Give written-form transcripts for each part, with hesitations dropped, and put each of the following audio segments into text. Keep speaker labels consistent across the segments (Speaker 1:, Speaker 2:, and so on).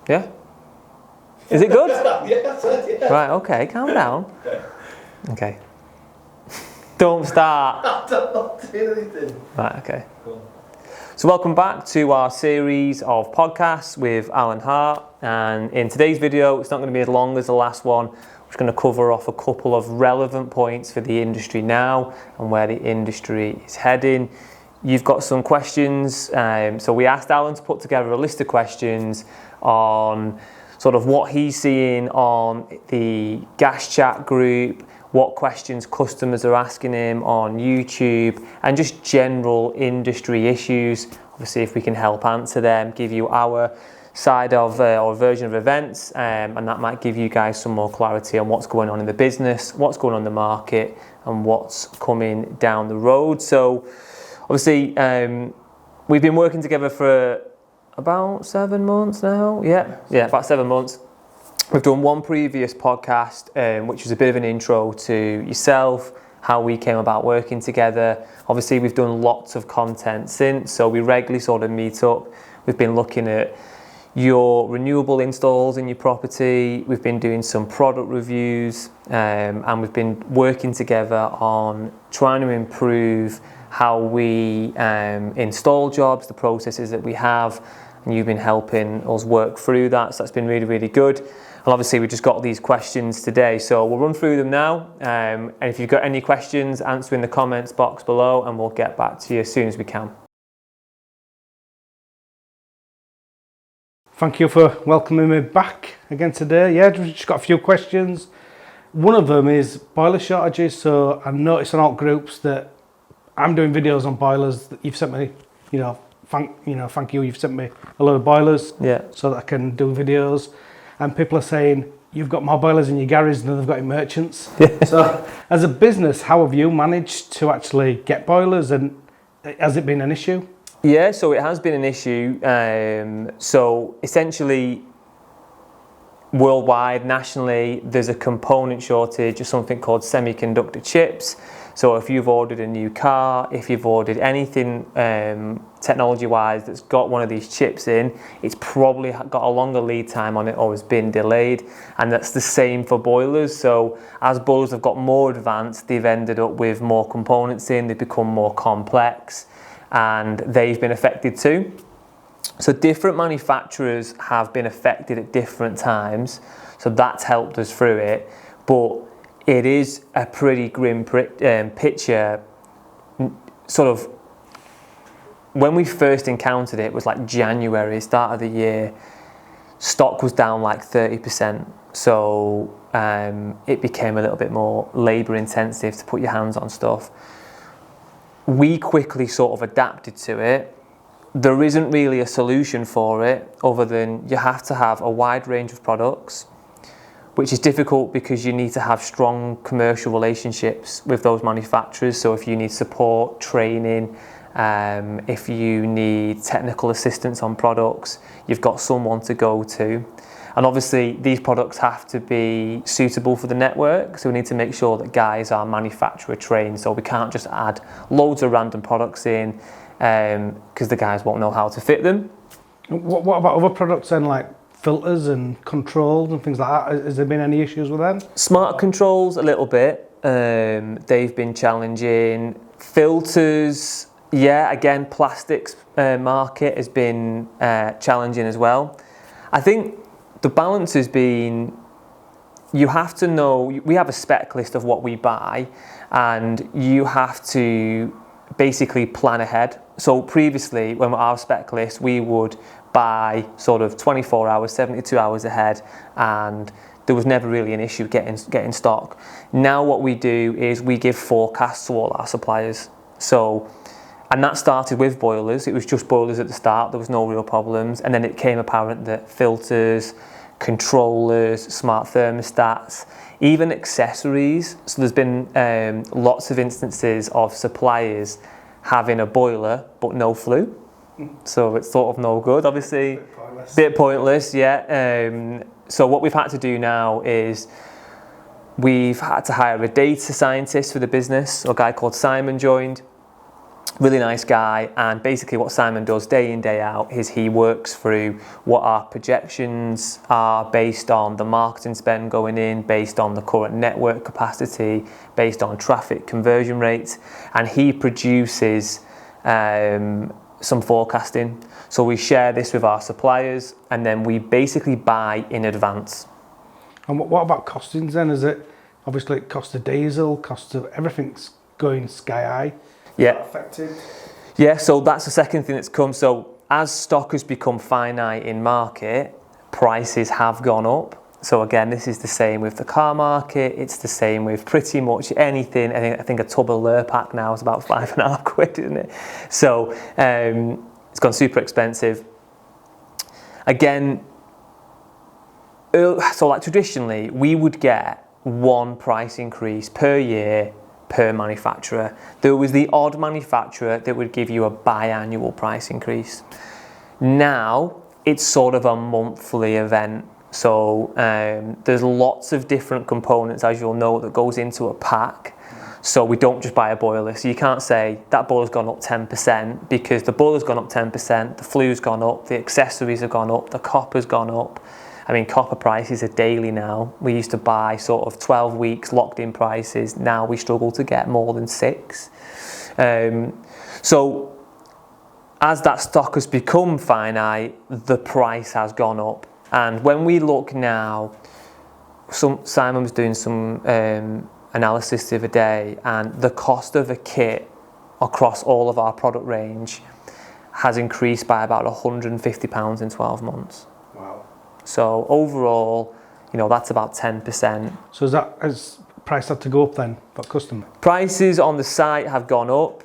Speaker 1: Yeah? Is it good?
Speaker 2: Yeah.
Speaker 1: Right, okay, calm down. Okay. Don't start.
Speaker 2: I'm not doing anything.
Speaker 1: Right, okay.
Speaker 2: Cool.
Speaker 1: So welcome back to our series of podcasts with Allen Hart. And in today's video, it's not going to be as long as the last one. We're just going to cover off a couple of relevant points for the industry now and where the industry is heading. You've got some questions. So we asked Allen to put together a list of questions on sort of what he's seeing on the gas chat group, what questions customers are asking him on YouTube, and just general industry issues. Obviously, if we can help answer them, give you our side of or version of events, and that might give you guys some more clarity on what's going on in the business, what's going on in the market, and what's coming down the road. So obviously, we've been working together for about 7 months now. Yeah, about 7 months. We've done one previous podcast, which was a bit of an intro to yourself, how we came about working together. Obviously, we've done lots of content since, so we regularly sort of meet up. We've been looking at your renewable installs in your property. We've been doing some product reviews, and we've been working together on trying to improve how we install jobs, the processes that we have, and you've been helping us work through that, so that's been really, really good. And obviously we just got these questions today, so we'll run through them now, and if you've got any questions, answer in the comments box below and we'll get back to you as soon as we can.
Speaker 3: Thank you for welcoming me back again today. Yeah, we've just got a few questions. One of them is boiler shortages. So I noticed on alt groups that I'm doing videos on boilers that you've sent me, thank you, you've sent me a lot of boilers, so that I can do videos. And people are saying, you've got more boilers in your garage than they've got in merchants. So as a business, how have you managed to actually get boilers, and has it been an issue?
Speaker 1: Yeah, so it has been an issue. So essentially, worldwide, nationally, there's a component shortage of something called semiconductor chips. So if you've ordered a new car, if you've ordered anything technology-wise that's got one of these chips in, it's probably got a longer lead time on it or has been delayed. And that's the same for boilers. So as boilers have got more advanced, they've ended up with more components in, they've become more complex, and they've been affected too. So different manufacturers have been affected at different times. So that's helped us through it. But it is a pretty grim picture. Sort of, when we first encountered it, was like January, start of the year, stock was down like 30%. So it became a little bit more labour intensive to put your hands on stuff. We quickly sort of adapted to it. There isn't really a solution for it other than you have to have a wide range of products, which is difficult because you need to have strong commercial relationships with those manufacturers. So if you need support, training, if you need technical assistance on products, you've got someone to go to. And obviously these products have to be suitable for the network. So we need to make sure that guys are manufacturer trained. So we can't just add loads of random products in because the guys won't know how to fit them.
Speaker 3: What about other products then, like filters and controls and things like that? Has there been any issues with them?
Speaker 1: Smart controls, a little bit. They've been challenging. Filters, yeah, again, plastics market has been challenging as well. I think the balance has been, you have to know, we have a spec list of what we buy, and you have to basically plan ahead. So previously, when our spec list, we would buy sort of 24 hours, 72 hours ahead, and there was never really an issue getting stock. Now what we do is we give forecasts to all our suppliers. So, and that started with boilers. It was just boilers at the start. There was no real problems. And then it became apparent that filters, controllers, smart thermostats, even accessories. So there's been lots of instances of suppliers having a boiler but no flue. So it's sort of no good, obviously. Bit pointless, yeah. So what we've had to do now is we've had to hire a data scientist for the business. A guy called Simon joined. Really nice guy, and basically what Simon does day in, day out is he works through what our projections are based on the marketing spend going in, based on the current network capacity, based on traffic conversion rates, and he produces some forecasting. So we share this with our suppliers, and then we basically buy in advance.
Speaker 3: And what about costings then? Is it obviously cost of diesel, cost of everything's going sky high?
Speaker 1: Yeah.
Speaker 3: Affected?
Speaker 1: Yeah, so that's the second thing that's come. So as stock has become finite in market, prices have gone up. So again, this is the same with the car market. It's the same with pretty much anything. I think a tub of Lurpak now is about £5.5, isn't it? So it's gone super expensive. Again, so like traditionally, we would get one price increase per year per manufacturer. There was the odd manufacturer that would give you a biannual price increase. Now it's sort of a monthly event. So there's lots of different components, as you'll know, that goes into a pack. So we don't just buy a boiler. So you can't say that boiler's gone up 10% because the boiler's gone up 10%, the flue's gone up, the accessories have gone up, the copper's gone up. I mean, copper prices are daily now. We used to buy sort of 12 weeks locked in prices. Now we struggle to get more than 6. So as that stock has become finite, the price has gone up. And when we look now, Simon was doing some analysis the other day, and the cost of a kit across all of our product range has increased by about £150 in 12 months.
Speaker 3: Wow.
Speaker 1: So overall, that's about 10%.
Speaker 3: So has price had to go up then for customer?
Speaker 1: Prices on the site have gone up,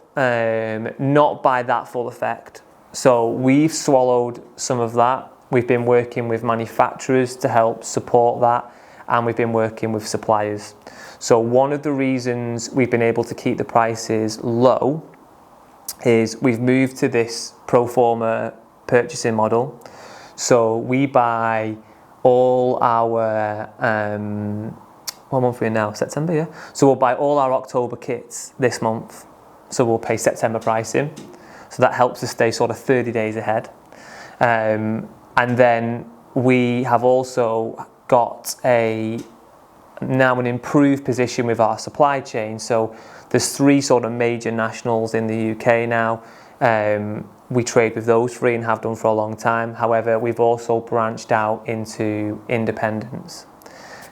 Speaker 1: not by that full effect. So we've swallowed some of that. We've been working with manufacturers to help support that, and we've been working with suppliers. So one of the reasons we've been able to keep the prices low is we've moved to this pro forma purchasing model. So we buy all our, what month are we in now? September, yeah? So we'll buy all our October kits this month. So we'll pay September pricing. So that helps us stay sort of 30 days ahead. And then we have also got now an improved position with our supply chain. So there's 3 sort of major nationals in the UK now. We trade with those 3 and have done for a long time. However, we've also branched out into independents.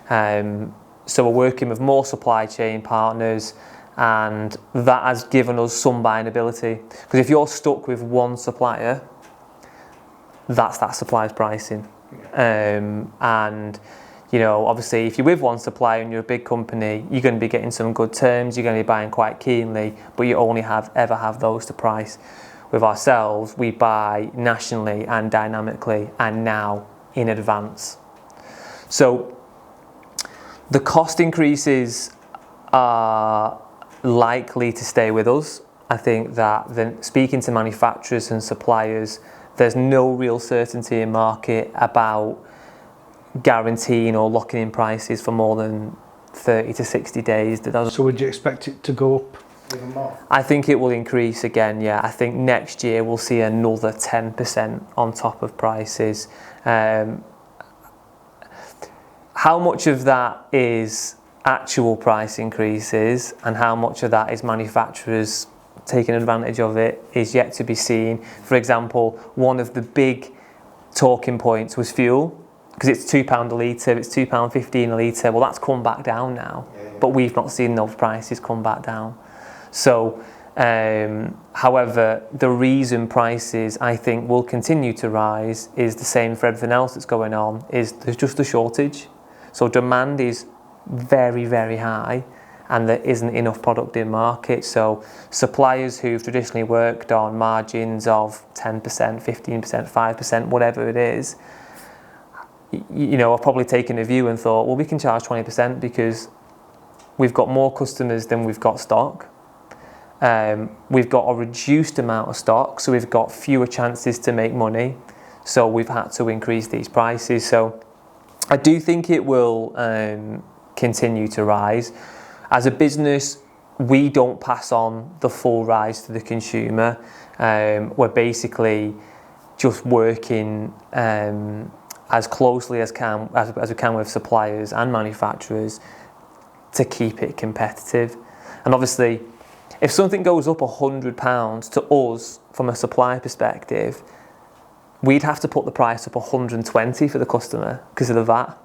Speaker 1: So we're working with more supply chain partners, and that has given us some buying ability. Because if you're stuck with one supplier, that's that supplier's pricing. And obviously if you're with one supplier and you're a big company, you're going to be getting some good terms, you're going to be buying quite keenly, but you only ever have those to price. With ourselves, we buy nationally and dynamically, and now in advance. So the cost increases are likely to stay with us. I think that speaking to manufacturers and suppliers, there's no real certainty in market about guaranteeing or locking in prices for more than 30 to 60 days.
Speaker 3: So would you expect it to go up even more?
Speaker 1: I think it will increase again, yeah. I think next year we'll see another 10% on top of prices. How much of that is actual price increases and how much of that is manufacturers taking advantage of it is yet to be seen. For example, one of the big talking points was fuel, because it's £2 a litre, it's £2.15 a litre. Well, that's come back down now, but we've not seen those prices come back down. So, however, the reason prices, I think, will continue to rise is the same for everything else that's going on, is there's just a shortage. So demand is very, very high, and there isn't enough product in market. So suppliers who've traditionally worked on margins of 10%, 15%, 5%, whatever it is, I've probably taken a view and thought, well, we can charge 20% because we've got more customers than we've got stock. We've got a reduced amount of stock, so we've got fewer chances to make money. So we've had to increase these prices. So I do think it will continue to rise. As a business, we don't pass on the full rise to the consumer. We're basically just working as closely as we can with suppliers and manufacturers to keep it competitive. And obviously, if something goes up £100 to us from a supply perspective, we'd have to put the price up 120 for the customer because of the VAT.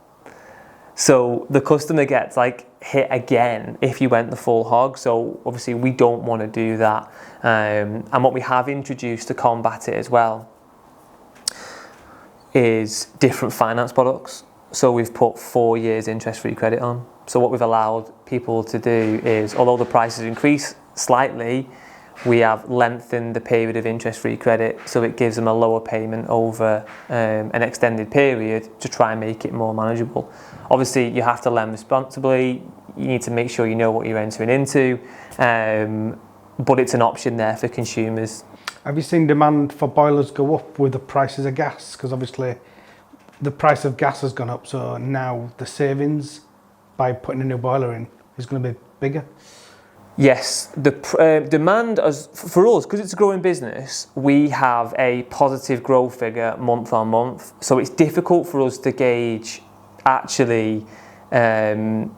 Speaker 1: So the customer gets like hit again if you went the full hog. So obviously we don't want to do that. And what we have introduced to combat it as well is different finance products. So we've put 4 years interest-free credit on. So what we've allowed people to do is, although the prices increase slightly, we have lengthened the period of interest-free credit, so it gives them a lower payment over an extended period to try and make it more manageable. Obviously, you have to lend responsibly. You need to make sure you know what you're entering into, but it's an option there for consumers.
Speaker 3: Have you seen demand for boilers go up with the prices of gas? Because obviously the price of gas has gone up, so now the savings by putting a new boiler in is going to be bigger.
Speaker 1: Yes, the demand for us, because it's a growing business, we have a positive growth figure month on month. So it's difficult for us to gauge actually, has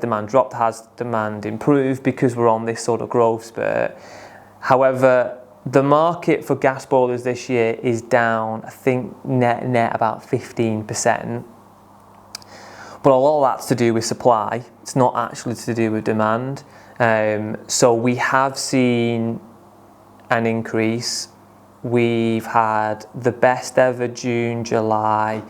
Speaker 1: demand dropped, has demand improved, because we're on this sort of growth spurt. However, the market for gas boilers this year is down, I think, net about 15%. But a lot of that's to do with supply. It's not actually to do with demand. So we have seen an increase. We've had the best ever June, July,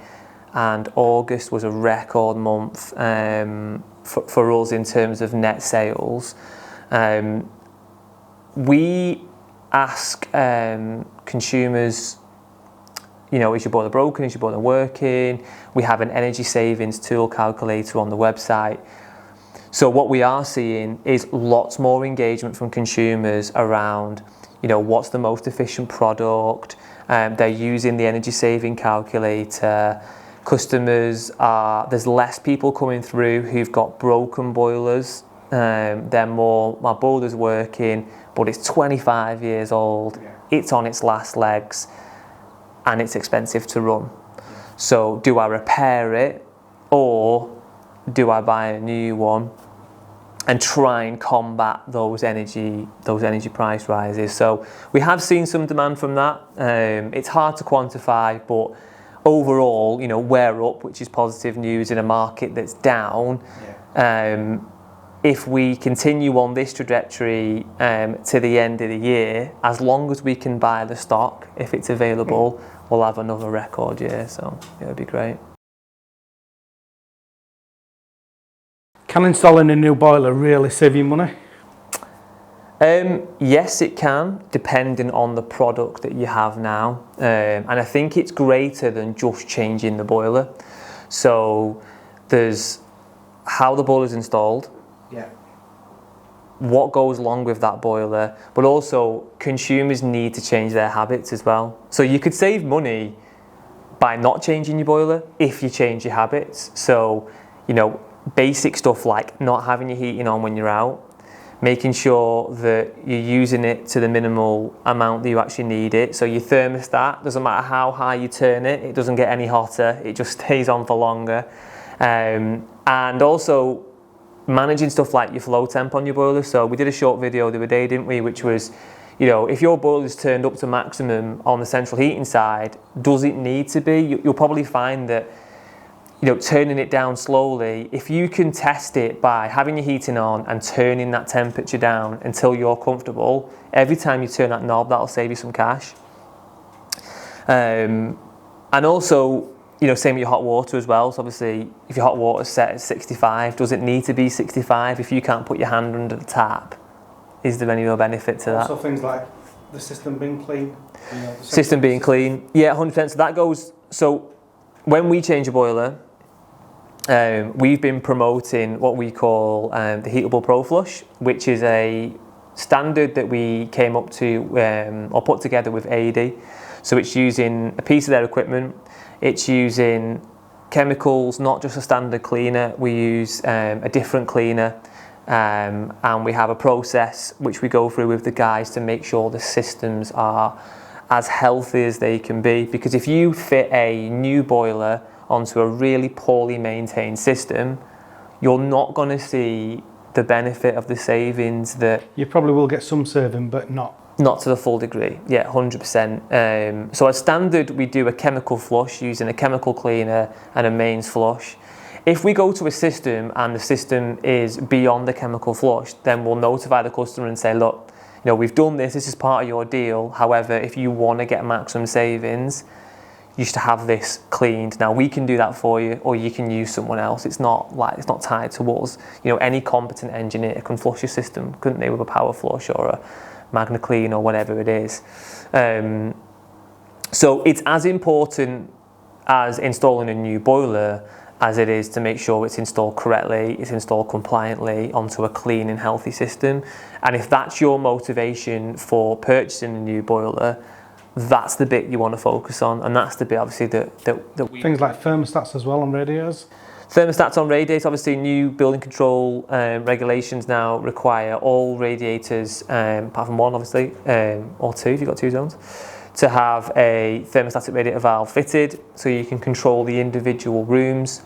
Speaker 1: and August was a record month for us in terms of net sales. We ask consumers, is your boiler broken? Is your boiler working? We have an energy savings tool calculator on the website. So what we are seeing is lots more engagement from consumers around, what's the most efficient product? They're using the energy saving calculator. There's less people coming through who've got broken boilers. They're more, my boiler's working, but it's 25 years old. Yeah. It's on its last legs, and it's expensive to run. So do I repair it, or do I buy a new one and try and combat those energy price rises? So we have seen some demand from that. It's hard to quantify, but overall, we're up, which is positive news in a market that's down. Yeah. If we continue on this trajectory to the end of the year, as long as we can buy the stock, if it's available, we'll have another record year. So it'll be great.
Speaker 3: Can installing a new boiler really save you money?
Speaker 1: Yes, it can, depending on the product that you have now. And I think it's greater than just changing the boiler. So there's how the boiler's installed. Yeah. What goes along with that boiler, but also consumers need to change their habits as well. So you could save money by not changing your boiler if you change your habits. So, basic stuff like not having your heating on when you're out, making sure that you're using it to the minimal amount that you actually need it. So your thermostat, doesn't matter how high you turn it, it doesn't get any hotter, it just stays on for longer. And also managing stuff like your flow temp on your boiler. So we did a short video the other day, didn't we, which was, if your boiler's turned up to maximum on the central heating side, does it need to be? You'll probably find that, turning it down slowly, if you can test it by having your heating on and turning that temperature down until you're comfortable, every time you turn that knob, that'll save you some cash. And also, same with your hot water as well. So obviously, if your hot water's set at 65, does it need to be 65 if you can't put your hand under the tap? Is there any real benefit to that?
Speaker 3: Also things like the system being clean.
Speaker 1: System being clean. Yeah, 100%. So that goes, so when we change a boiler, we've been promoting what we call the Heatable Pro Flush, which is a standard that we came up to or put together with AD. So it's using a piece of their equipment. It's using chemicals, not just a standard cleaner. We use a different cleaner and we have a process which we go through with the guys to make sure the systems are as healthy as they can be. Because if you fit a new boiler onto a really poorly maintained system, you're not going to see the benefit of the savings that...
Speaker 3: You probably will get some saving, but not
Speaker 1: to the full degree. Yeah, 100%. So as standard, we do a chemical flush using a chemical cleaner and a mains flush. If we go to a system and the system is beyond the chemical flush, then we'll notify the customer and say, look, we've done this is part of your deal. However, if you want to get maximum savings, you should have this cleaned. Now we can do that for you, or you can use someone else. It's not tied to us. Any competent engineer can flush your system, couldn't they, with a power flush or a Magna Clean or whatever it is. So it's as important as installing a new boiler as it is to make sure it's installed correctly, it's installed compliantly onto a clean and healthy system. And if that's your motivation for purchasing a new boiler, that's the bit you want to focus on, and that's the bit obviously that we...
Speaker 3: Things like thermostats as well on radiators.
Speaker 1: Thermostats on radiators, obviously new building control regulations now require all radiators, apart from one obviously, or two if you've got two zones, to have a thermostatic radiator valve fitted so you can control the individual rooms.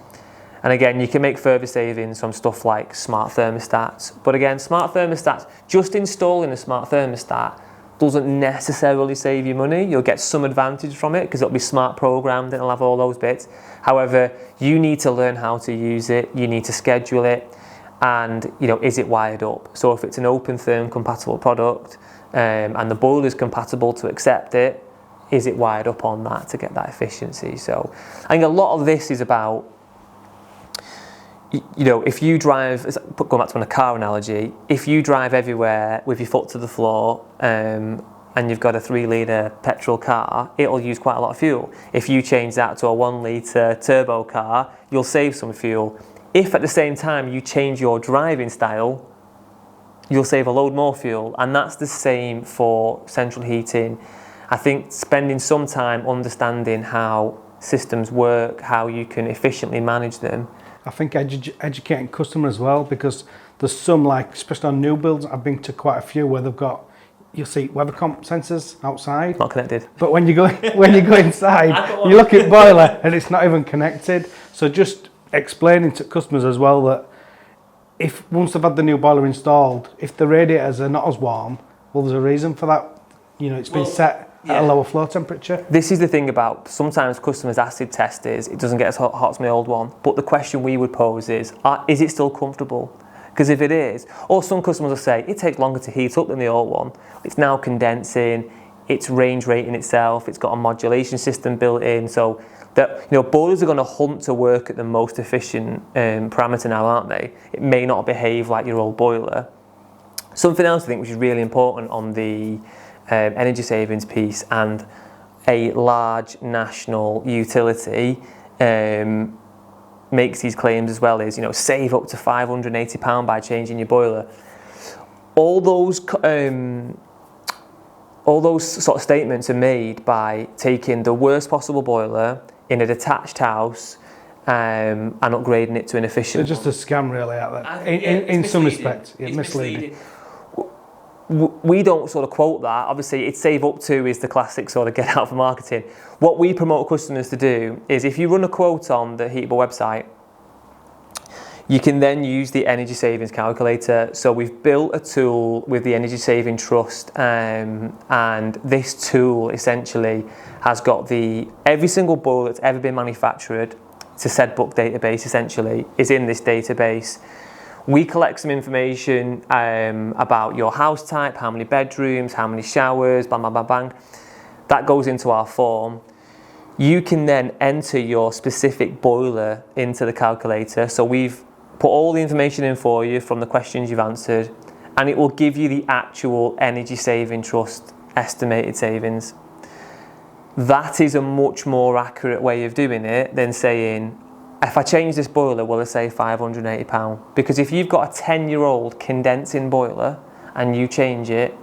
Speaker 1: And again, you can make further savings from stuff like smart thermostats. But again, smart thermostats, just installing a smart thermostat doesn't necessarily save you money. You'll get some advantage from it because it'll be smart programmed and it'll have all those bits. However, you need to learn how to use it, you need to schedule it, and is it wired up? So if it's an open therm compatible product and the boiler is compatible to accept it, is it wired up on that to get that efficiency? So I think a lot of this is about, if you drive, going back to a car analogy, if you drive everywhere with your foot to the floor and you've got a 3-litre petrol car, it'll use quite a lot of fuel. If you change that to a 1-litre turbo car, you'll save some fuel. If at the same time you change your driving style, you'll save a load more fuel. And that's the same for central heating. I think spending some time understanding how systems work, how you can efficiently manage them.
Speaker 3: I think educating customers as well, because there's some, especially on new builds, I've been to quite a few where they've got, you'll see weather comp sensors outside.
Speaker 1: Not connected.
Speaker 3: But when you go inside, you look at boiler and it's not even connected. So just explaining to customers as well that if once they've had the new boiler installed, if the radiators are not as warm, well, there's a reason for that. It's been set at a lower flow temperature.
Speaker 1: This is the thing about sometimes customers' acid test is it doesn't get as hot as my old one. But the question we would pose is it still comfortable? Because if it is, or some customers will say it takes longer to heat up than the old one. It's now condensing, it's range rating itself, it's got a modulation system built in. So that boilers are going to hunt to work at the most efficient parameter now, aren't they? It may not behave like your old boiler. Something else I think which is really important on the energy savings piece, and a large national utility makes these claims as well, is save up to £580 by changing your boiler. All those sort of statements are made by taking the worst possible boiler in a detached house and upgrading it to an efficient.
Speaker 3: It's just a scam really out there. In some respects, it's misleading.
Speaker 1: We don't sort of quote that. Obviously, it's save up to is the classic sort of get out for marketing. What we promote customers to do is if you run a quote on the Heatable website, you can then use the energy savings calculator. So we've built a tool with the Energy Saving Trust, and this tool essentially has got every single boiler that's ever been manufactured. It's a SED book database essentially, is in this database. We collect some information about your house type, how many bedrooms, how many showers, bang, bang, bang, bang. That goes into our form. You can then enter your specific boiler into the calculator. So we've put all the information in for you from the questions you've answered, and it will give you the actual Energy Saving Trust estimated savings. That is a much more accurate way of doing it than saying, if I change this boiler, will I save £580? Because if you've got a 10-year-old condensing boiler and you change it,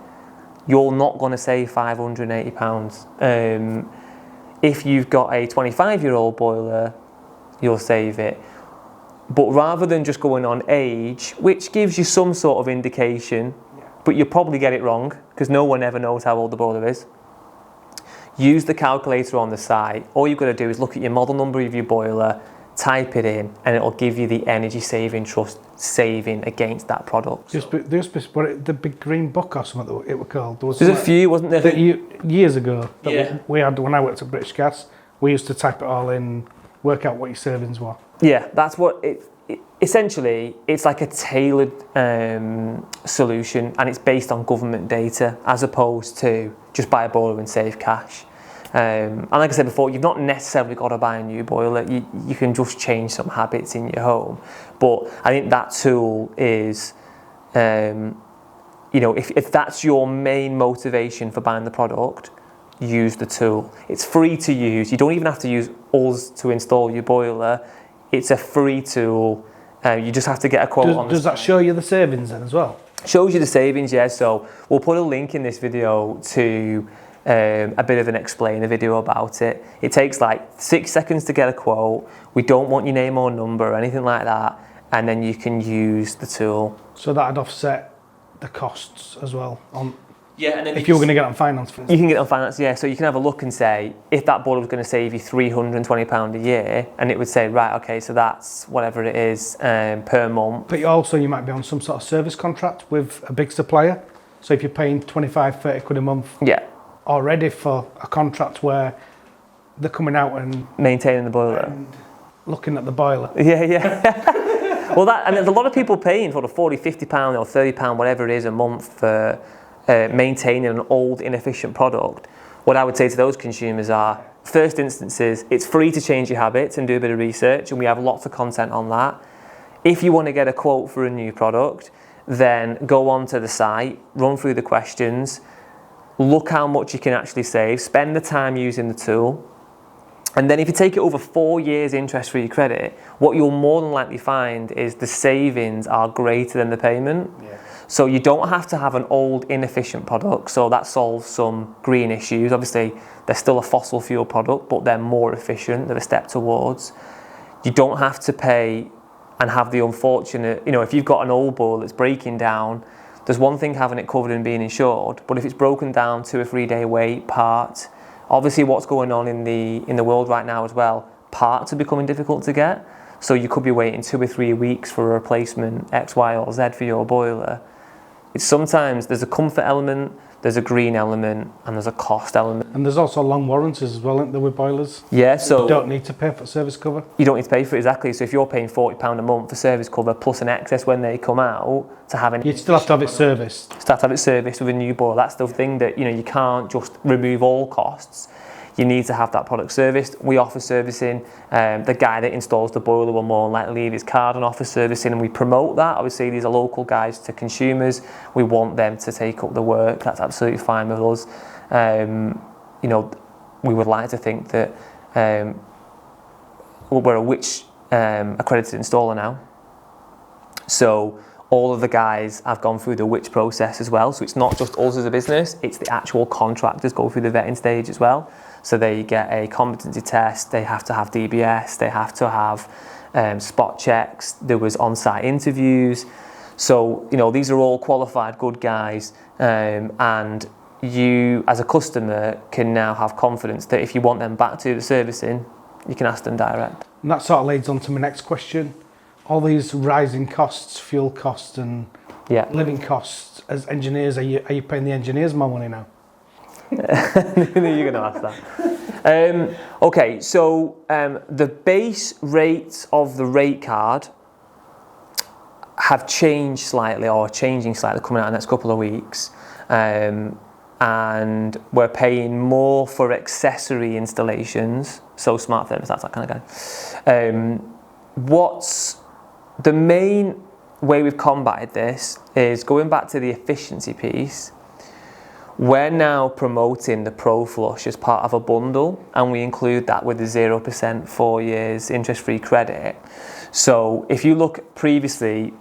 Speaker 1: you're not going to save £580. If you've got a 25-year-old boiler, you'll save it. But rather than just going on age, which gives you some sort of indication, but you'll probably get it wrong because no one ever knows how old the boiler is. Use the calculator on the site. All you've got to do is look at your model number of your boiler, type it in, and it'll give you the energy saving trust saving against that product.
Speaker 3: The big green book or something that it was called.
Speaker 1: There's a few, wasn't there?
Speaker 3: Years ago that
Speaker 1: Yeah.
Speaker 3: we had when I worked at British Gas. We used to type it all in, work out what your servings were.
Speaker 1: Yeah, that's what essentially, it's like a tailored solution, and it's based on government data as opposed to just buy a boiler and save cash. And like I said before, you've not necessarily got to buy a new boiler. You can just change some habits in your home. But I think that tool is, if that's your main motivation for buying the product, use the tool. It's free to use. You don't even have to use us to install your boiler. It's a free tool. You just have to get a quote on.
Speaker 3: Does that show you the savings then as well?
Speaker 1: Shows you the savings, yeah. So we'll put a link in this video to a bit of an explainer video about it. It takes like 6 seconds to get a quote. We don't want your name or number or anything like that, and then you can use the tool.
Speaker 3: So that'd offset the costs as well on.
Speaker 1: Yeah, and then
Speaker 3: if you were going to get it on finance, for
Speaker 1: you
Speaker 3: instance.
Speaker 1: can get it on finance, yeah. So you can have a look and say, if that boiler was going to save you £320 a year, and it would say, right, okay, so that's whatever it is per month.
Speaker 3: But you might be on some sort of service contract with a big supplier. So if you're paying 25, 30 quid a month
Speaker 1: Yeah,
Speaker 3: already for a contract where they're coming out and
Speaker 1: maintaining the boiler.
Speaker 3: and looking at the boiler.
Speaker 1: Yeah. Well, there's a lot of people paying for the £40, £50 or £30, whatever it is a month for maintaining an old, inefficient product. What I would say to those consumers are, first instances, it's free to change your habits and do a bit of research, and we have lots of content on that. If you want to get a quote for a new product, then go onto the site, run through the questions, look how much you can actually save, spend the time using the tool. And then if you take it over 4 years interest-free credit, what you'll more than likely find is the savings are greater than the payment.
Speaker 2: Yeah.
Speaker 1: So you don't have to have an old, inefficient product. So that solves some green issues. Obviously, they're still a fossil fuel product, but they're more efficient. They're a step towards. You don't have to pay and have the unfortunate, if you've got an old boiler that's breaking down, there's one thing having it covered and being insured, but if it's broken down 2 or 3 day wait, part, obviously what's going on in the world right now as well, parts are becoming difficult to get. So you could be waiting 2 or 3 weeks for a replacement X, Y, or Z for your boiler. Sometimes there's a comfort element, there's a green element, and there's a cost element.
Speaker 3: And there's also long warranties as well, isn't there, with boilers?
Speaker 1: Yeah, so
Speaker 3: You don't need to pay for service cover.
Speaker 1: you don't need to pay for it, exactly. So if you're paying £40 a month for service cover plus an excess when they come out to have
Speaker 3: You'd still have to have it serviced.
Speaker 1: start to have it serviced with a new boiler. That's the thing that you can't just remove all costs. You need to have that product serviced. We offer servicing. The guy that installs the boiler will more than likely leave his card and offer servicing, and we promote that. Obviously, these are local guys to consumers. We want them to take up the work. That's absolutely fine with us. We would like to think that we're a which accredited installer now. So all of the guys have gone through the which process as well. So it's not just us as a business, it's the actual contractors go through the vetting stage as well. So they get a competency test, they have to have DBS, they have to have spot checks, there was on-site interviews. So, these are all qualified good guys, and you as a customer can now have confidence that if you want them back to the servicing, you can ask them direct.
Speaker 3: And that sort of leads on to my next question. All these rising costs, fuel costs and
Speaker 1: Yeah.
Speaker 3: living costs, as engineers, are you paying the engineers more money now?
Speaker 1: You're going to ask that. Okay, so the base rates of the rate card have changed slightly, or changing slightly, coming out in the next couple of weeks. And we're paying more for accessory installations, so smart thermostats, that kind of guy. What's the main way we've combated this is going back to the efficiency piece. We're now promoting the Pro Flush as part of a bundle, and we include that with the 0% 4 years interest-free credit. So if you look previously,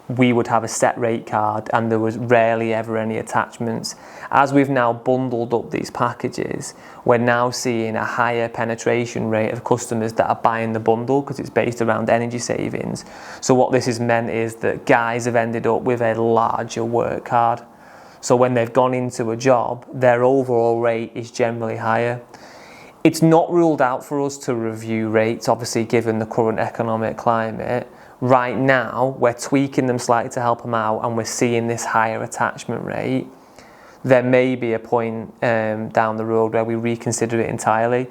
Speaker 1: we would have a set rate card and there was rarely ever any attachments. As we've now bundled up these packages, we're now seeing a higher penetration rate of customers that are buying the bundle because it's based around energy savings. So what this has meant is that guys have ended up with a larger work card. So when they've gone into a job, their overall rate is generally higher. It's not ruled out for us to review rates, obviously, given the current economic climate. Right now, we're tweaking them slightly to help them out, and we're seeing this higher attachment rate. There may be a point down the road where we reconsider it entirely.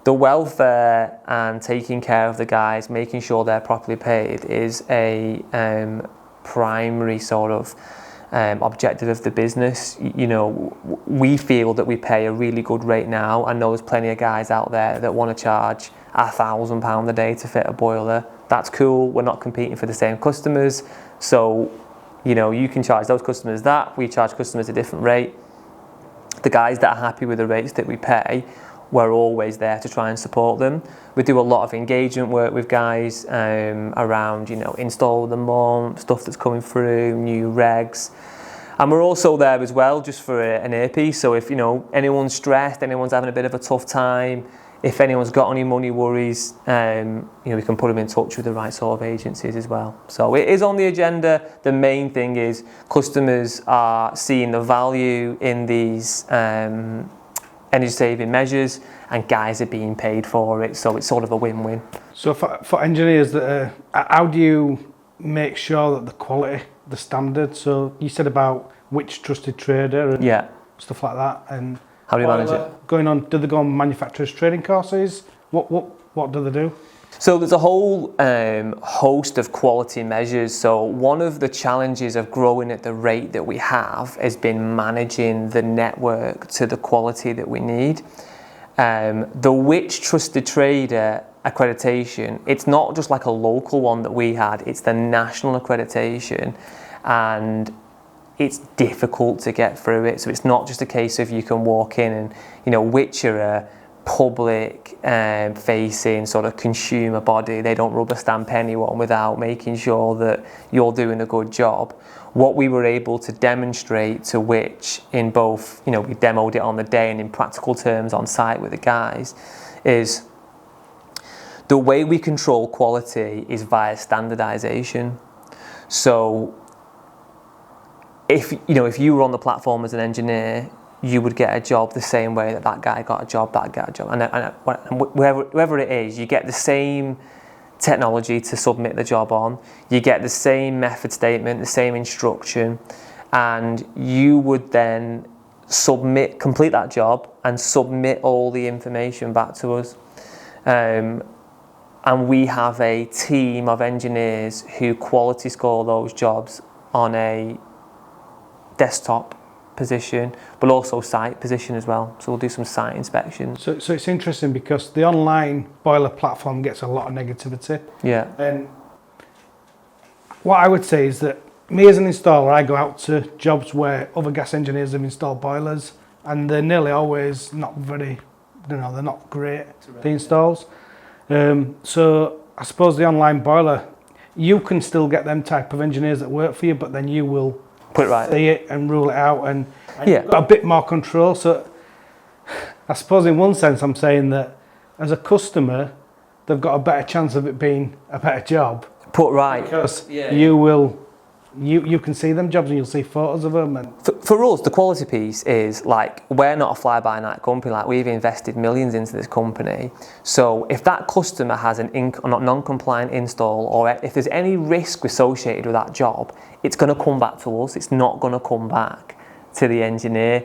Speaker 1: The welfare and taking care of the guys, making sure they're properly paid, is a primary sort of objective of the business. You know, we feel that we pay a really good rate now. I know there's plenty of guys out there that want to charge £1,000 a day to fit a boiler. That's cool. We're not competing for the same customers. So, you know, you can charge those customers that. We charge customers a different rate. The guys that are happy with the rates that we pay, we're always there to try and support them. We do a lot of engagement work with guys around, you know, install of the month, stuff that's coming through, new regs. And we're also there as well just for an earpiece. So if, you know, anyone's stressed, anyone's having a bit of a tough time, if anyone's got any money worries, you know, we can put them in touch with the right sort of agencies as well. So it is on the agenda. The main thing is customers are seeing the value in these energy saving measures, and guys are being paid for it. So it's sort of a win-win.
Speaker 3: So for engineers, how do you make sure that the quality, the standard? So you said about which trusted trader and stuff like that, and
Speaker 1: how do you manage it?
Speaker 3: Going on, do they go on manufacturers training courses? What do they do?
Speaker 1: So there's a whole host of quality measures. So one of the challenges of growing at the rate that we have has been managing the network to the quality that we need. The Which Trusted Trader accreditation, it's not just like a local one that we had, it's the national accreditation, and it's difficult to get through it. So it's not just a case of you can walk in and, you know, which are a public facing sort of consumer body. They don't rubber stamp anyone without making sure that you're doing a good job. What we were able to demonstrate to Which in both, you know, we demoed it on the day and in practical terms on site with the guys, is the way we control quality is via standardization. So if you were on the platform as an engineer, you would get a job the same way that guy got a job, and whoever it is, you get the same technology to submit the job on, you get the same method statement, the same instruction, and you would then complete that job and submit all the information back to us. And we have a team of engineers who quality score those jobs on a desktop position, but also site position as well. So we'll do some site inspections.
Speaker 3: So it's interesting because the online boiler platform gets a lot of negativity.
Speaker 1: Yeah.
Speaker 3: And what I would say is that me as an installer, I go out to jobs where other gas engineers have installed boilers, and they're nearly always not very, they're not great, the installs. So I suppose the online boiler, you can still get them type of engineers that work for you, but then you will
Speaker 1: put it right,
Speaker 3: see it and rule it out, and you've got a bit more control. So I suppose in one sense I'm saying that as a customer, they've got a better chance of it being a better job.
Speaker 1: Put right.
Speaker 3: Because you can see them jobs and you'll see photos of them. And
Speaker 1: for us, the quality piece is like, we're not a fly-by-night company. Like, we've invested millions into this company. So if that customer has an non-compliant install, or if there's any risk associated with that job, it's going to come back to us. It's not going to come back to the engineer.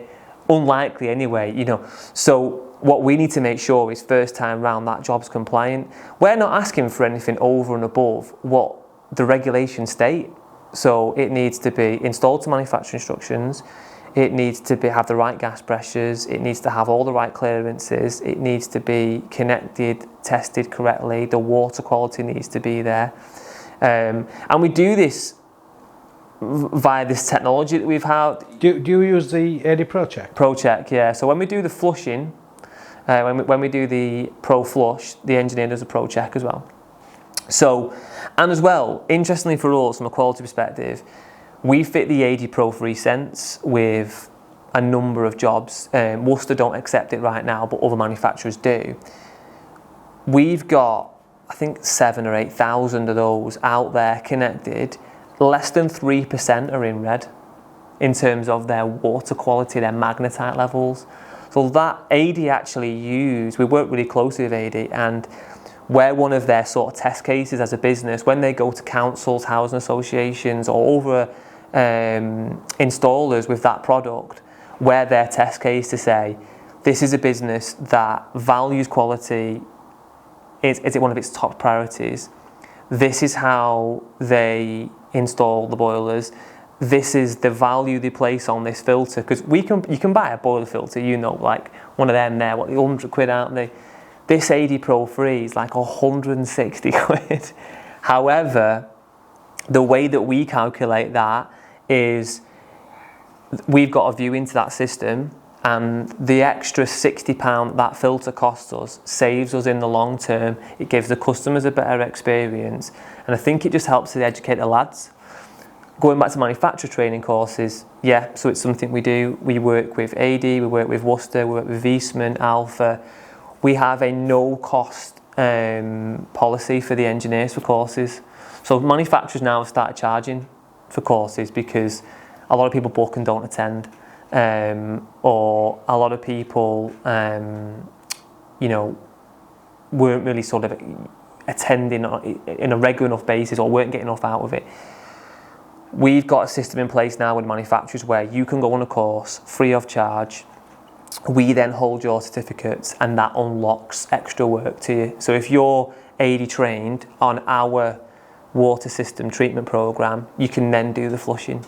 Speaker 1: Unlikely anyway, you know. So what we need to make sure is first time round that job's compliant. We're not asking for anything over and above what the regulations state. So it needs to be installed to manufacturer instructions, it needs to have the right gas pressures, it needs to have all the right clearances, it needs to be connected, tested correctly, the water quality needs to be there. And we do this via this technology that we've had.
Speaker 3: Do you use the AD ProCheck?
Speaker 1: ProCheck, yeah. So when we do the flushing, when we do the Pro Flush, the engineer does a ProCheck as well. So, and as well, interestingly for us, from a quality perspective, we fit the AD Pro 3 Sense with a number of jobs. Worcester don't accept it right now, but other manufacturers do. We've got, I think, 7,000 or 8,000 of those out there connected. Less than 3% are in red in terms of their water quality, their magnetite levels. So that AD actually we work really closely with AD, and we're one of their sort of test cases as a business when they go to councils, housing associations, or other installers with that product. We're their test case to say, this is a business that values quality, is it one of its top priorities? This is how they install the boilers. This is the value they place on this filter. Because you can buy a boiler filter, like one of them there, what, £100, aren't they? This AD Pro 3 is like 160 quid. However, the way that we calculate that is we've got a view into that system, and the extra £60 that filter costs us saves us in the long term. It gives the customers a better experience, and I think it just helps to educate the lads. Going back to manufacturer training courses, yeah, so it's something we do. We work with AD, we work with Worcester, we work with Viessmann, Alpha. We have a no-cost policy for the engineers for courses. So manufacturers now have started charging for courses because a lot of people book and don't attend, or a lot of people, weren't really sort of attending in a regular enough basis or weren't getting enough out of it. We've got a system in place now with manufacturers where you can go on a course free of charge. We then hold your certificates, and that unlocks extra work to you. So if you're AD trained on our water system treatment program, you can then do the flushing.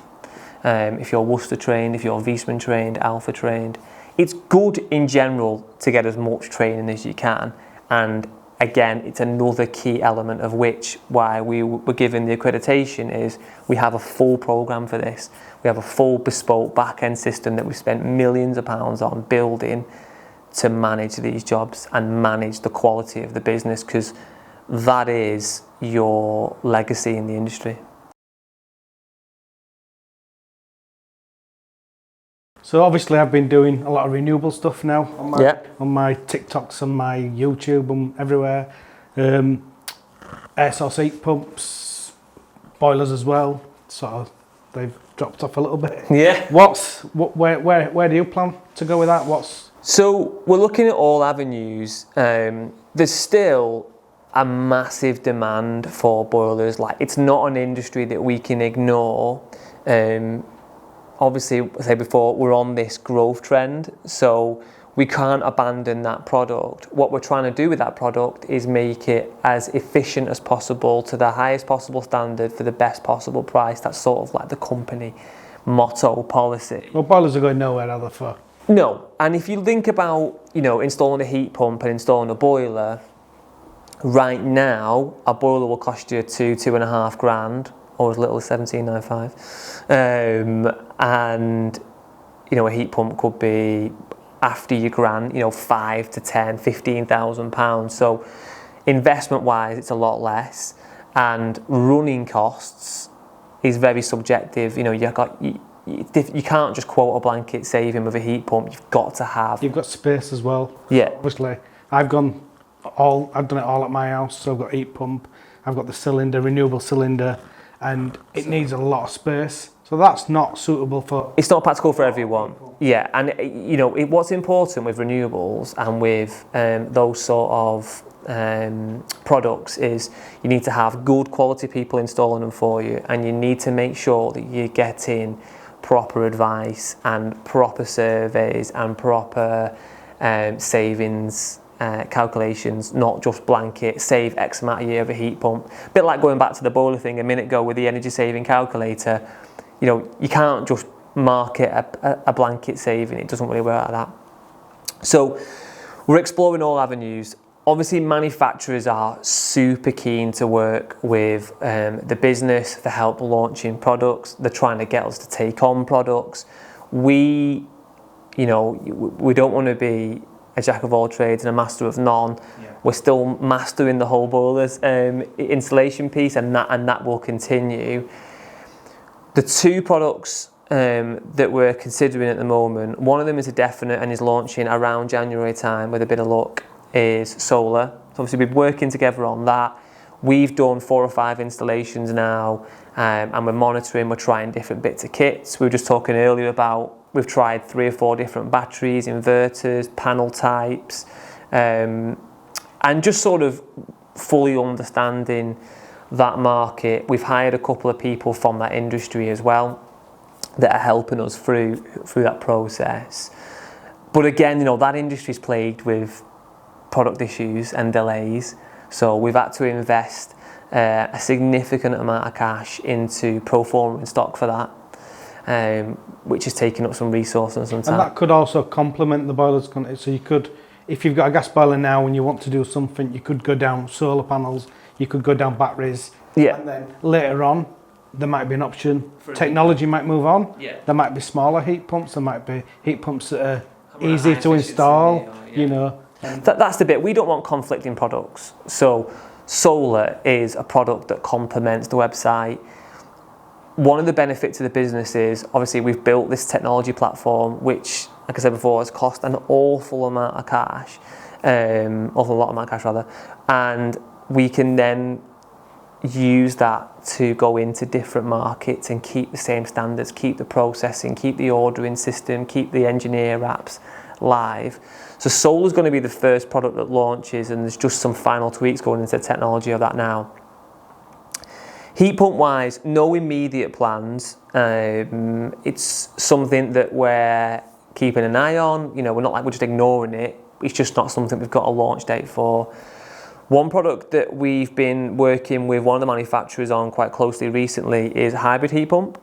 Speaker 1: If you're Worcester trained, if you're Viessmann trained, Alpha trained, it's good in general to get as much training as you can. And again, it's another key element of why we were given the accreditation is we have a full program for this. We have a full bespoke back-end system that we spent millions of pounds on building to manage these jobs and manage the quality of the business, because that is your legacy in the industry.
Speaker 3: So obviously I've been doing a lot of renewable stuff now on my TikToks and my YouTube and everywhere. Air source heat pumps, boilers as well. Sort of, they've dropped off a little bit.
Speaker 1: Yeah.
Speaker 3: Where do you plan to go with that?
Speaker 1: So we're looking at all avenues. There's still a massive demand for boilers. Like, it's not an industry that we can ignore. Obviously, as I said before, we're on this growth trend, so we can't abandon that product. What we're trying to do with that product is make it as efficient as possible to the highest possible standard for the best possible price. That's sort of like the company motto, policy.
Speaker 3: Well, boilers are going nowhere, are they, for?
Speaker 1: No, and if you think about, installing a heat pump and installing a boiler, right now, a boiler will cost you £2.5 grand, or as little as $17.95, and a heat pump could be after your grand, £5,000 to £10,000, £15,000. So investment wise, it's a lot less, and running costs is very subjective. You can't just quote a blanket saving with a heat pump. You've got space
Speaker 3: as well.
Speaker 1: Yeah,
Speaker 3: obviously I've done it all at my house. So I've got a heat pump, I've got the cylinder, renewable cylinder, and it needs a lot of space. So that's not suitable for...
Speaker 1: It's not practical for everyone. Yeah, and what's important with renewables and with those sort of products is you need to have good quality people installing them for you, and you need to make sure that you're getting proper advice and proper surveys and proper savings calculations, not just blanket save X amount a year of a heat pump. A bit like going back to the boiler thing a minute ago with the energy saving calculator. You can't just market a blanket saving. It doesn't really work like that. So we're exploring all avenues. Obviously, manufacturers are super keen to work with the business for help launching products. They're trying to get us to take on products. We don't want to be a jack of all trades and a master of none. We're still mastering the whole boilers installation piece, and that will continue. The two products that we're considering at the moment, one of them is a definite and is launching around January time with a bit of luck, is solar. So obviously we're working together on that. We've done 4 or 5 installations now, and we're monitoring, we're trying different bits of kits. We were just talking earlier about, we've tried 3 or 4 different batteries, inverters, panel types, and just sort of fully understanding that market. We've hired a couple of people from that industry as well that are helping us through that process. But again, you know, that industry's plagued with product issues and delays, so we've had to invest a significant amount of cash into pro forma in stock for that, which is taking up some resource and some time.
Speaker 3: And that could also complement the boilers, couldn't it? So you could, if you've got a gas boiler now and you want to do something, you could go down solar panels, you could go down batteries, and then later on there might be an option. Technology might move on. There might be smaller heat pumps, there might be heat pumps that are easy to install, you know.
Speaker 1: That's the bit. We don't want conflicting products. So solar is a product that complements the website. One of the benefits of the business is, obviously, we've built this technology platform, which, like I said before, has cost an awful amount of cash, awful lot of cash rather, and we can then use that to go into different markets and keep the same standards, keep the processing, keep the ordering system, keep the engineer apps live. So solar is going to be the first product that launches, and there's just some final tweaks going into the technology of that now. Heat pump wise, no immediate plans. It's something that we're keeping an eye on. You know, we're not like we're just ignoring it. It's just not something we've got a launch date for. One product that we've been working with one of the manufacturers on quite closely recently is a hybrid heat pump.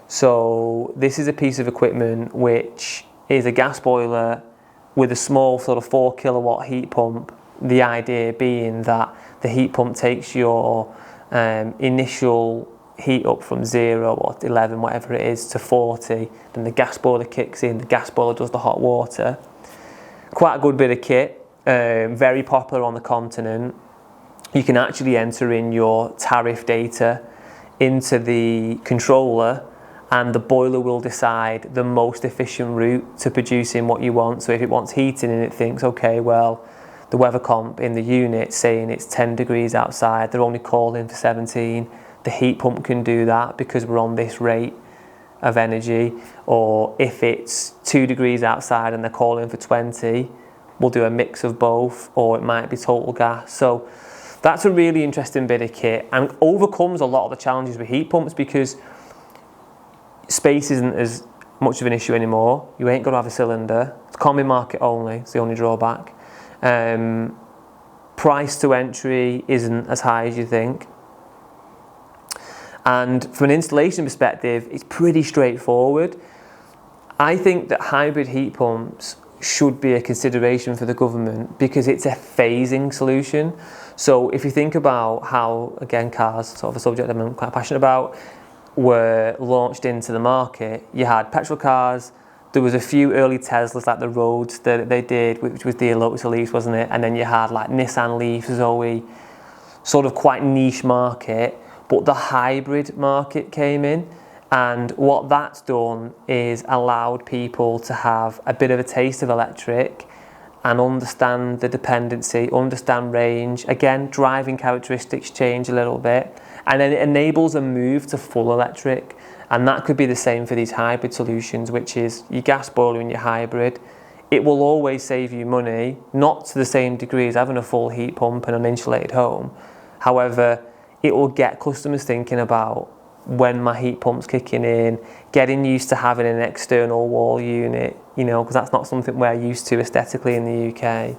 Speaker 1: So this is a piece of equipment which is a gas boiler with a small sort of 4 kilowatt heat pump. The idea being that the heat pump takes your initial heat up from 0 or 11, whatever it is, to 40. Then the gas boiler kicks in, the gas boiler does the hot water. Quite a good bit of kit. Very popular on the continent. You can actually enter in your tariff data into the controller, and the boiler will decide the most efficient route to producing what you want. So if it wants heating and it thinks, okay, well, the weather comp in the unit saying it's 10 degrees outside, they're only calling for 17, the heat pump can do that because we're on this rate of energy. Or if it's 2 degrees outside and they're calling for 20, we'll do a mix of both, or it might be total gas. So that's a really interesting bit of kit, and overcomes a lot of the challenges with heat pumps because space isn't as much of an issue anymore. You ain't got to have a cylinder. It's combi market only. It's the only drawback. Price to entry isn't as high as you think. And from an installation perspective, it's pretty straightforward. I think that hybrid heat pumps should be a consideration for the government because it's a phasing solution. So if you think about how, again, cars, sort of a subject I'm quite passionate about, were launched into the market, you had petrol cars, there was a few early Teslas like the Roads that they did, which was the Lotus Elise, wasn't it? And then you had like Nissan Leaf, Zoe, sort of quite niche market, but the hybrid market came in. And what that's done is allowed people to have a bit of a taste of electric and understand the dependency, understand range. Again, driving characteristics change a little bit. And then it enables a move to full electric. And that could be the same for these hybrid solutions, which is your gas boiler and your hybrid. It will always save you money, not to the same degree as having a full heat pump and an insulated home. However, it will get customers thinking about when my heat pump's kicking in, getting used to having an external wall unit, you know, because that's not something we're used to aesthetically in the UK.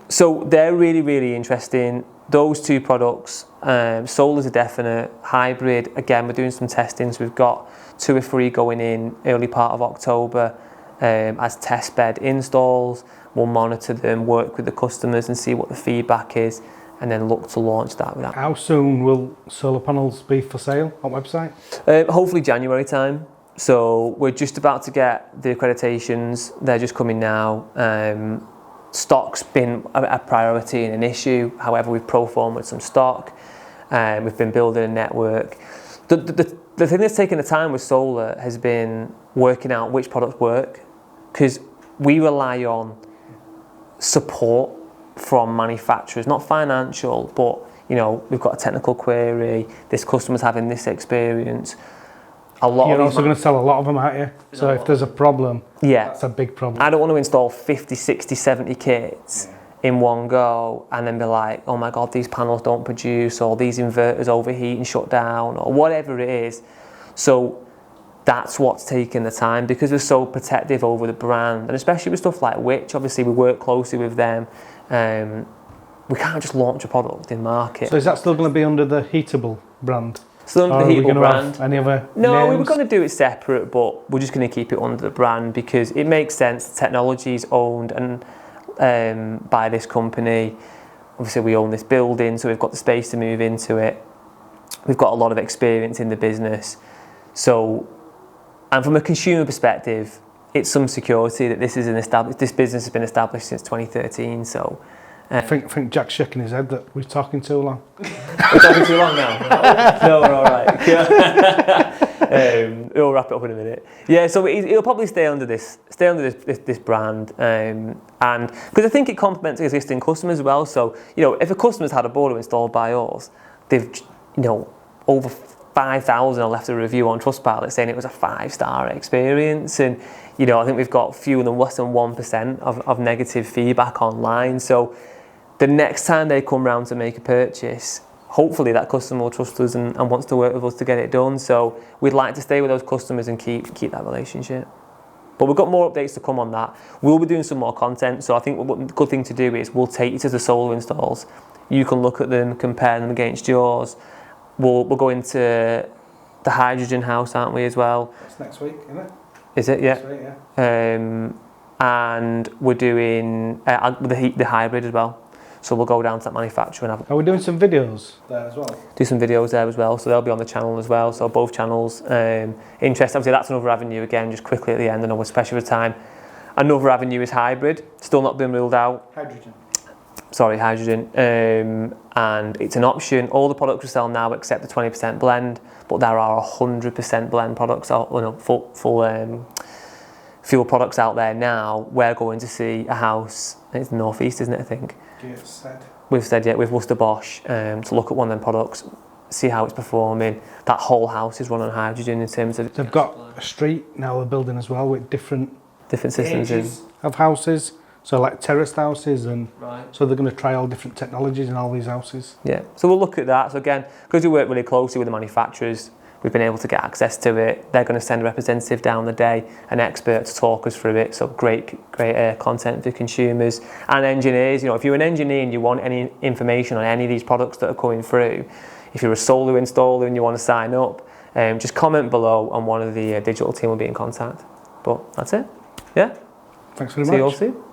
Speaker 1: So they're really, really interesting. Those two products, solar's a definite. Hybrid, again, we're doing some testing, so we've got 2 or 3 going in early part of October as test bed installs. We'll monitor them, work with the customers and see what the feedback is, and then look to launch that.
Speaker 3: How soon will solar panels be for sale on website?
Speaker 1: Hopefully January time. So we're just about to get the accreditations. They're just coming now. Stock's been a priority and an issue. However, we've pro-formed with some stock. We've been building a network. The thing that's taken the time with solar has been working out which products work, because we rely on support from manufacturers, not financial, but we've got a technical query, this customer's having this experience.
Speaker 3: You're also going to sell a lot of them, aren't you? So if there's a problem, that's a big problem.
Speaker 1: I don't want to install 50, 60, 70 kits in one go and then be like, oh my God, these panels don't produce, or these inverters overheat and shut down, or whatever it is. So that's what's taken the time, because we're so protective over the brand, and especially with stuff like Which, obviously we work closely with them. We can't just launch a product in market.
Speaker 3: So is that still going to be under the Heatable brand?
Speaker 1: Still under the Heatable brand.
Speaker 3: Any other
Speaker 1: No,
Speaker 3: names?
Speaker 1: we were going to do it separate, but we're just going to keep it under the brand because it makes sense. The technology is owned and by this company. Obviously, we own this building, so we've got the space to move into it. We've got a lot of experience in the business. So, and from a consumer perspective, it's some security that this business has been established since 2013. So,
Speaker 3: I think Jack's shaking his head that we're talking too long.
Speaker 1: We're talking too long now. No, we're all right. We'll wrap it up in a minute. Yeah, so it'll probably stay under this brand, and because I think it complements existing customers as well. So if a customer's had a boiler installed by us, they've over 5,000 have left a review on Trustpilot saying it was a 5-star experience, and I think we've got less than 1% of negative feedback online. So the next time they come round to make a purchase, hopefully that customer will trust us and wants to work with us to get it done. So we'd like to stay with those customers and keep that relationship. But we've got more updates to come on that. We'll be doing some more content. So I think what the good thing to do is we'll take you to the solar installs. You can look at them, compare them against yours. We'll go into the hydrogen house, aren't we, as well?
Speaker 3: That's next week, isn't it?
Speaker 1: Is it? Yeah.
Speaker 3: Next week, yeah.
Speaker 1: And we're doing the hybrid as well. So we'll go down to that manufacturer and
Speaker 3: Are we doing some videos there as well?
Speaker 1: do some videos there as well. So they'll be on the channel as well. So both channels. Interesting. Obviously, that's another avenue again. Just quickly at the end, I know, especially with time. Another avenue is hybrid. Still not been ruled out. Hydrogen. And it's an option. All the products we sell now except the 20% blend, but there are 100% blend products, full fuel products out there now. We're going to see a house. It's the northeast, isn't it? I think. We've said with Worcester Bosch to look at one of them products, see how it's performing. That whole house is run on hydrogen in terms of.
Speaker 3: They've got a street now they're building as well with different
Speaker 1: systems in.
Speaker 3: Of houses. So like terraced houses, and
Speaker 1: right.
Speaker 3: So they're going to try all different technologies in all these houses.
Speaker 1: Yeah, so we'll look at that. So again, because we work really closely with the manufacturers, we've been able to get access to it. They're going to send a representative down the day, an expert to talk us through it. So great content for consumers and engineers. If you're an engineer and you want any information on any of these products that are coming through, if you're a solar installer and you want to sign up, just comment below and one of the digital team will be in contact. But that's it. Yeah.
Speaker 3: Thanks very much.
Speaker 1: See you all soon.